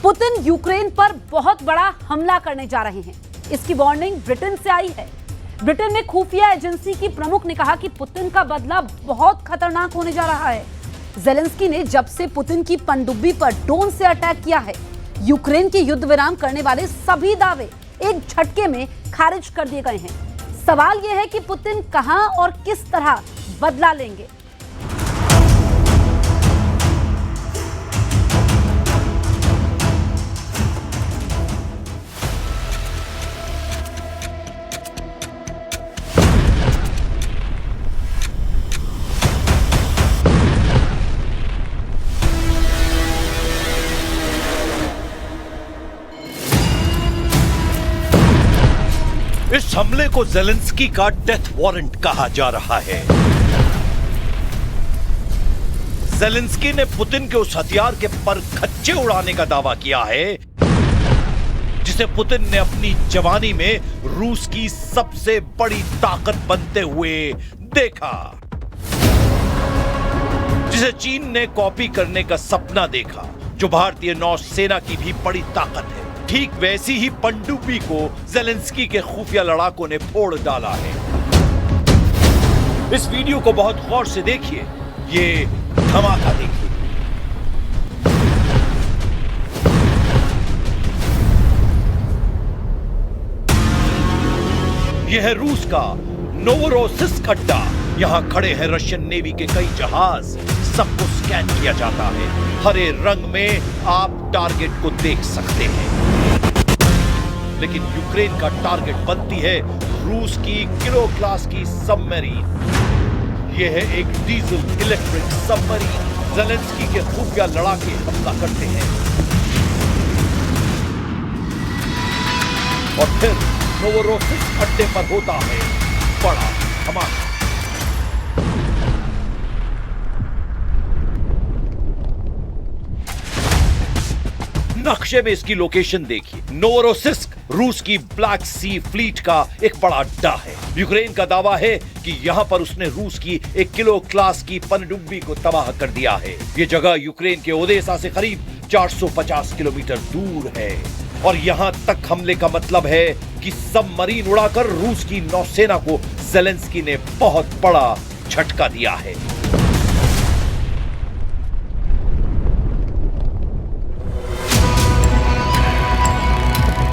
Putin Ukraine पर बहुत बड़ा हमला करने जा रहे हैं। इसकी वार्निंग ब्रिटेन से आई है। ब्रिटेन में खुफिया एजेंसी की प्रमुख ने कहा कि पुतिन का बदला बहुत खतरनाक होने जा रहा है। ज़ेलेंस्की ने जब से पुतिन की पनडुब्बी पर ड्रोन से अटैक किया है, यूक्रेन के युद्ध विराम करने वाले सभी दावे एक झटके में खारिज कर दिए गए हैं। सवाल यह है कि पुतिन कहां और किस तरह बदला लेंगे। इस हमले को ज़ेलेंस्की का डेथ वारंट कहा जा रहा है। ज़ेलेंस्की ने पुतिन के उस हथियार के पर खच्चे उड़ाने का दावा किया है जिसे पुतिन ने अपनी जवानी में रूस की सबसे बड़ी ताकत बनते हुए देखा, जिसे चीन ने कॉपी करने का सपना देखा, जो भारतीय नौसेना की भी बड़ी ताकत है। ठीक वैसी ही पनडुब्बी को ज़ेलेंस्की के खुफिया लड़ाकों ने फोड़ डाला है। इस वीडियो को बहुत गौर से देखिए, ये धमाका देखिए। यह है रूस का नोवोरोसिस्क अड्डा। यहां खड़े हैं रशियन नेवी के कई जहाज। सबको स्कैन किया जाता है। हरे रंग में आप टारगेट को देख सकते हैं, लेकिन यूक्रेन का टारगेट बनती है रूस की किलो क्लास की सबमरीन। यह है एक डीजल इलेक्ट्रिक सबमरीन। ज़ेलेंस्की के खुफिया लड़ाके हमला करते हैं और फिर नोवोरोसिस्क अड्डे पर होता है बड़ा धमाका। नक्शे में इसकी लोकेशन देखिए। नोवोरोसिस्क रूस की ब्लैक सी फ्लीट का एक बड़ा अड्डा है। यूक्रेन का दावा है कि यहां पर उसने रूस की एक किलो क्लास की पनडुब्बी को तबाह कर दिया है। यह जगह यूक्रेन के ओदेसा से करीब 450 किलोमीटर दूर है और यहां तक हमले का मतलब है कि सबमरीन उड़ाकर रूस की नौसेना को ज़ेलेंस्की ने बहुत बड़ा झटका दिया है।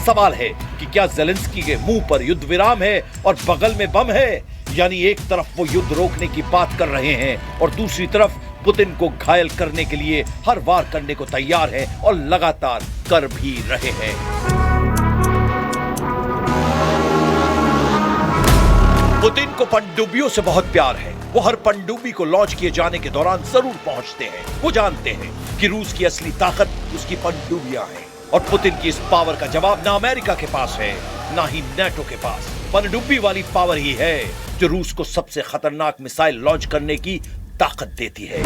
सवाल है कि क्या ज़ेलेंस्की के मुंह पर युद्ध विराम है और बगल में बम है? यानी एक तरफ वो युद्ध रोकने की बात कर रहे हैं और दूसरी तरफ पुतिन को घायल करने के लिए हर वार करने को तैयार है और लगातार कर भी रहे हैं। पुतिन को पनडुब्बियों से बहुत प्यार है। वो हर पनडुब्बी को लॉन्च किए जाने के दौरान जरूर पहुंचते हैं। वो जानते हैं कि रूस की असली ताकत उसकी पनडुब्बियां हैं और पुतिन की इस पावर का जवाब ना अमेरिका के पास है ना ही नेटो के पास। पनडुब्बी वाली पावर ही है जो रूस को सबसे खतरनाक मिसाइल लॉन्च करने की ताकत देती है।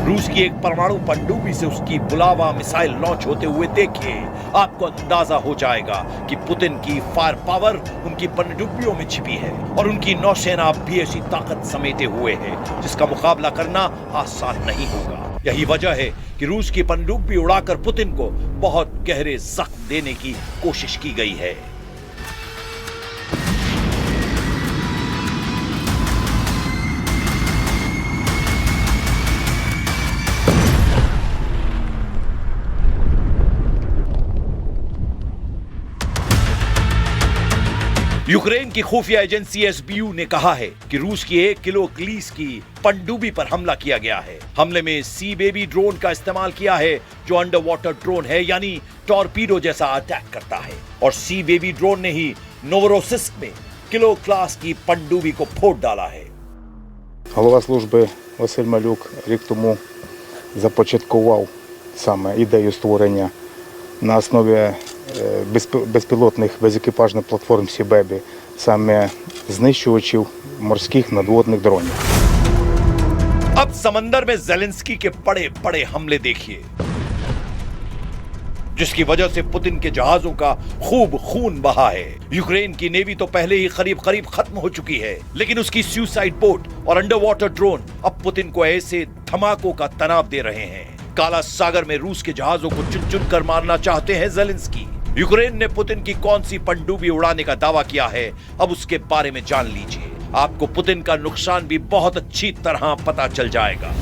रूस की एक परमाणु पनडुब्बी से उसकी बुलावा मिसाइल लॉन्च होते हुए देखिए, आपको अंदाजा हो जाएगा कि पुतिन की फायर पावर उनकी पनडुब्बियों में छिपी है और उनकी नौसेना भी ऐसी ताकत समेटे हुए है जिसका मुकाबला करना आसान नहीं होगा। यही वजह है कि रूस की पनडुब्बी उड़ाकर पुतिन को बहुत गहरे जख्म देने की कोशिश की गई है। यूक्रेन की खुफिया एजेंसी एसबीयू ने कहा है कि रूस की 1 किलो क्लीस की पनडुब्बी पर हमला किया गया है। हमले में सी बेबी ड्रोन का इस्तेमाल किया है जो अंडर वाटर ड्रोन है, यानी टॉर्पीडो जैसा अटैक करता है। और सी बेबी ड्रोन ने ही नोवोरोसिस्क में किलो क्लास की पनडुब्बी को फोड़ डाला है। Голова служби Василь Малюк рік тому започаткував саме ідею створення на основі безпілотних безекіпажних платформ Сі-Бебі, саме знищувачів морських надводних дронів. अब समंदर में ज़ेलेंस्की के बड़े बड़े हमले देखिए। जिसकी वजह से पुतिन के जहाजों का खूब खून बहा है। यूक्रेन की नेवी तो पहले ही करीब खत्म हो चुकी है, लेकिन उसकी सुसाइड बोट और अंडर वाटर ड्रोन अब पुतिन को ऐसे धमाकों का तनाव दे रहे हैं। काला सागर में रूस के जहाजों को चुन चुन कर मारना चाहते हैं ज़ेलेंस्की। यूक्रेन ने पुतिन की कौन सी पनडुब्बी उड़ाने का दावा किया है, अब उसके बारे में जान लीजिए। आपको पुतिन का नुकसान भी बहुत अच्छी तरह पता चल जाएगा।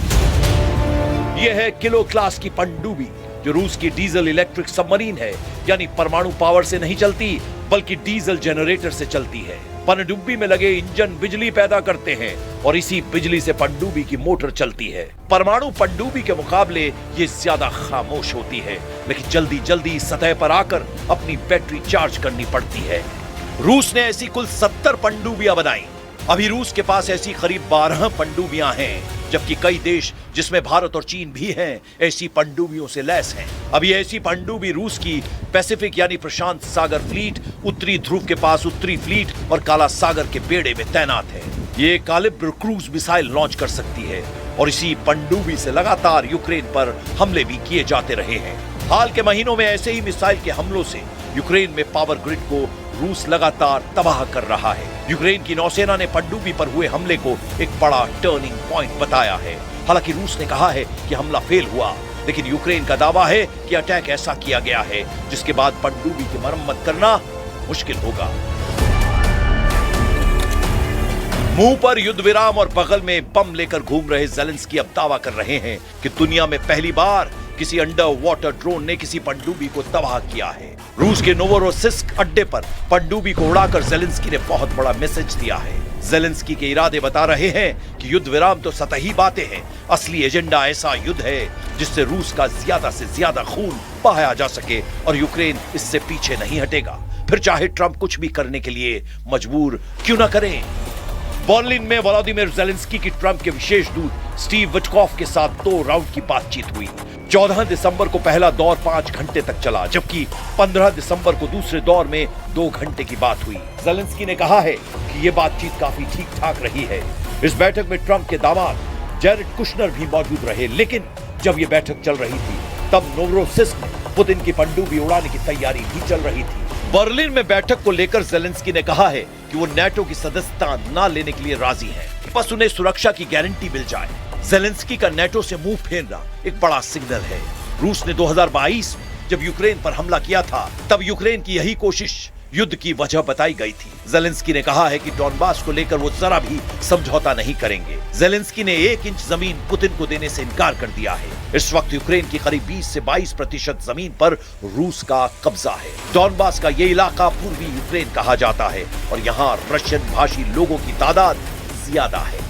यह है किलो क्लास की पनडुब्बी, जो रूस की डीजल इलेक्ट्रिक सबमरीन है, यानी परमाणु पावर से नहीं चलती बल्कि डीजल जनरेटर से चलती है। पनडुब्बी में लगे इंजन बिजली पैदा करते हैं और इसी बिजली से पनडुब्बी की मोटर चलती है। परमाणु पनडुब्बी के मुकाबले ये ज्यादा खामोश होती है, लेकिन जल्दी जल्दी सतह पर आकर अपनी बैटरी चार्ज करनी पड़ती है। रूस ने ऐसी कुल 70 पनडुब्बियां बनाई। अभी रूस के पास ऐसी करीब 12 पनडुब्बियां हैं, जबकि कई देश जिसमें भारत और चीन भी हैं, ऐसी पनडुब्बियों से लैस हैं। अभी ऐसी पनडुब्बी रूस की पैसिफिक यानी प्रशांत सागर फ्लीट, उत्तरी ध्रुव के पास उत्तरी फ्लीट और काला सागर के बेड़े में तैनात है। ये कालिब्र क्रूज मिसाइल लॉन्च कर सकती है और इसी पनडुब्बी से लगातार यूक्रेन पर हमले भी किए जाते रहे हैं। हाल के महीनों में ऐसे ही मिसाइल के हमलों से यूक्रेन में पावर ग्रिड को रूस लगातार तबाह कर रहा है। यूक्रेन की नौसेना ने पनडुब्बी पर हुए हमले को एक बड़ा टर्निंग पॉइंट बताया है। हालांकि रूस ने कहा है कि हमला फेल हुआ, लेकिन यूक्रेन का दावा है कि अटैक ऐसा किया गया है जिसके बाद पनडुब्बी की मरम्मत करना मुश्किल होगा। मुंह पर युद्ध विराम और बगल में बम लेकर घूम रहे ज़ेलेंस्की अब दावा कर रहे हैं कि दुनिया में पहली बार किसी अंडर वाटर ड्रोन ने किसी पनडुब्बी को तबाह किया है। रूस के नोवोरोसिस्क अड्डे पर पनडुब्बी को उड़ाकर ज़ेलेंस्की ने बहुत बड़ा मैसेज दिया है। ज़ेलेंस्की के इरादे बता रहे हैं कि युद्ध विराम तो सतही बातें हैं, असली एजेंडा ऐसा युद्ध है जिससे रूस का ज्यादा से ज्यादा खून बहाया जा सके और यूक्रेन इससे पीछे नहीं हटेगा, फिर चाहे ट्रंप कुछ भी करने के लिए मजबूर क्यों न करें। बर्लिन में व्लादिमीर ज़ेलेंस्की की ट्रंप के विशेष दूत स्टीव विटकॉफ के साथ 2 राउंड की बातचीत हुई। 14 दिसंबर को पहला दौर 5 घंटे तक चला, जबकि 15 दिसंबर को दूसरे दौर में 2 घंटे की बात हुई। ज़ेलेंस्की ने कहा है कि ये बातचीत काफी ठीक ठाक रही है। इस बैठक में ट्रंप के दामाद जेरेड कुशनर भी मौजूद रहे, लेकिन जब ये बैठक चल रही थी तब नोवरोसिस्क में पुतिन की पनडुब्बी उड़ाने की तैयारी भी चल रही थी। बर्लिन में बैठक को लेकर ज़ेलेंस्की ने कहा है कि वो नाटो की सदस्यता न लेने के लिए राजी हैं, बस उन्हें सुरक्षा की गारंटी मिल जाए। ज़ेलेंस्की का नाटो से मुंह फेरना एक बड़ा सिग्नल है। रूस ने 2022 में जब यूक्रेन पर हमला किया था, तब यूक्रेन की यही कोशिश युद्ध की वजह बताई गई थी। ज़ेलेंस्की ने कहा है कि डॉनबास को लेकर वो जरा भी समझौता नहीं करेंगे। ज़ेलेंस्की ने 1 इंच जमीन पुतिन को देने से इनकार कर दिया है। इस वक्त यूक्रेन की करीब 20 से 22% जमीन पर रूस का कब्जा है। डॉनबास का ये इलाका पूर्वी यूक्रेन कहा जाता है और यहाँ रशियन भाषी लोगों की तादाद ज्यादा है।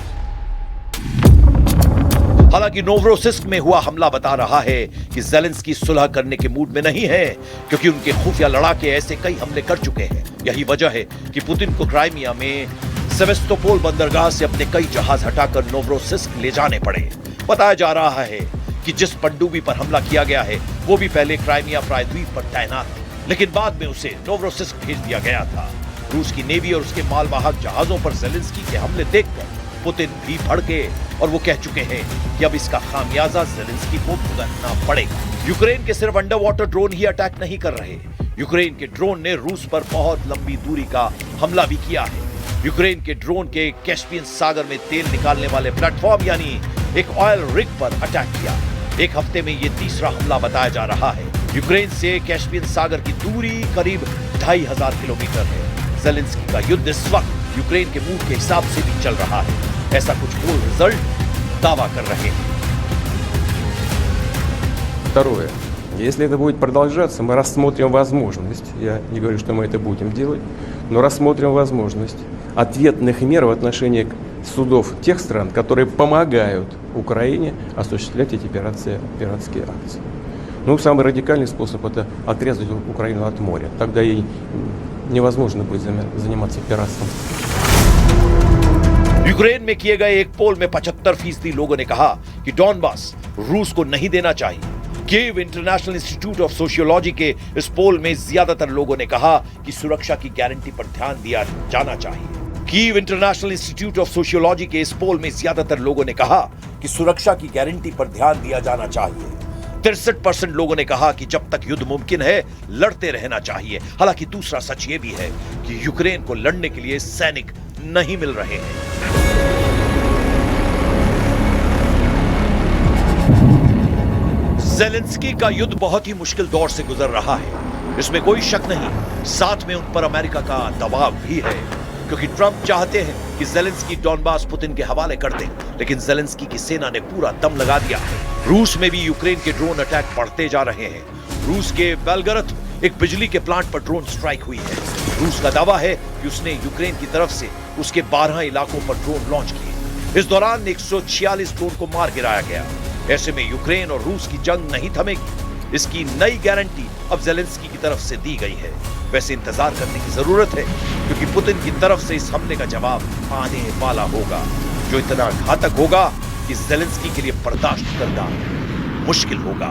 हालांकि नोवरोसिस्क में हुआ हमला बता रहा है कि ज़ेलेंस्की सुलह करने के मूड में नहीं है, क्योंकि उनके खुफिया लड़ाके ऐसे कई हमले कर चुके हैं। यही वजह है कि पुतिन को क्राइमिया में सेवेस्तोपोल बंदरगाह से अपने कई जहाज हटाकर नोवरोसिस्क ले जाने पड़े। बताया जा रहा है कि जिस पनडुब्बी पर हमला किया गया है वो भी पहले क्राइमिया प्रायद्वीप पर तैनात थी, लेकिन बाद में उसे नोवरोसिस्क भेज दिया गया था। रूस की नेवी और उसके मालवाहक जहाजों पर ज़ेलेंस्की के हमले देखकर पुतिन भी भड़के और वो कह चुके हैं कि अब इसका खामियाजा ज़ेलेंस्की को भुगतना पड़ेगा। यूक्रेन के सिर्फ अंडर वाटर ड्रोन ही अटैक नहीं कर रहे, यूक्रेन के ड्रोन ने रूस पर बहुत लंबी दूरी का हमला भी किया है। यूक्रेन के ड्रोन के कैस्पियन सागर में तेल निकालने वाले प्लेटफॉर्म यानी एक ऑयल रिग पर अटैक किया। एक हफ्ते में ये तीसरा हमला बताया जा रहा है। यूक्रेन से कैस्पियन सागर की दूरी करीब 2500 किलोमीटर है। ज़ेलेंस्की का युद्ध इस वक्त यूक्रेन के मूड के हिसाब से भी चल रहा है, ऐसा कुछ पोल रिजल्ट दावा कर रहे हैं। Второе. Если это будет продолжаться, мы рассмотрим возможность, я не говорю, что мы это будем делать, но рассмотрим возможность ответных мер в отношении судов тех стран, которые помогают Украине осуществлять эти пиратские акции. Ну, самый радикальный способ – это отрезать Украину от моря. Тогда ей невозможно будет заниматься пиратством. यूक्रेन में किए गए एक पोल में 75% लोगों ने कहा कि डॉनबास रूस को नहीं देना चाहिए। Kyiv international institute of sociology के इस पोल में ज्यादातर लोगों ने कहा कि सुरक्षा की गारंटी पर ध्यान दिया जाना चाहिए। Kyiv international institute of sociology के इस पोल में ज्यादातर लोगों ने कहा कि सुरक्षा की गारंटी पर ध्यान दिया जाना चाहिए। 63% लोगों ने कहा कि जब तक युद्ध मुमकिन है लड़ते रहना चाहिए। हालांकि दूसरा सच ये भी है कि यूक्रेन को लड़ने के लिए सैनिक नहीं मिल रहे हैं। ज़ेलेंस्की का युद्ध बहुत ही मुश्किल दौर से गुजर रहा है, इसमें कोई शक नहीं। साथ में उन पर अमेरिका का दबाव भी है, क्योंकि ट्रंप चाहते हैं कि ज़ेलेंस्की डॉनबास पुतिन के हवाले कर दें, लेकिन ज़ेलेंस्की की सेना ने पूरा दम लगा दिया है। रूस में भी यूक्रेन के ड्रोन अटैक बढ़ते जा रहे हैं। रूस के बेलगरद एक बिजली के प्लांट पर ड्रोन स्ट्राइक हुई है। रूस का दावा है कि उसने यूक्रेन की तरफ से उसके 12 इलाकों पर ड्रोन लॉन्च किए। इस दौरान 146 ड्रोन को मार गिराया गया। ऐसे में यूक्रेन और रूस की जंग नहीं थमेगी, इसकी नई गारंटी अब ज़ेलेंस्की की तरफ से दी गई है। वैसे इंतजार करने की जरूरत है, क्योंकि पुतिन की तरफ से इस हमले का जवाब आने वाला होगा, जो इतना घातक होगा कि ज़ेलेंस्की के लिए बर्दाश्त करना मुश्किल होगा।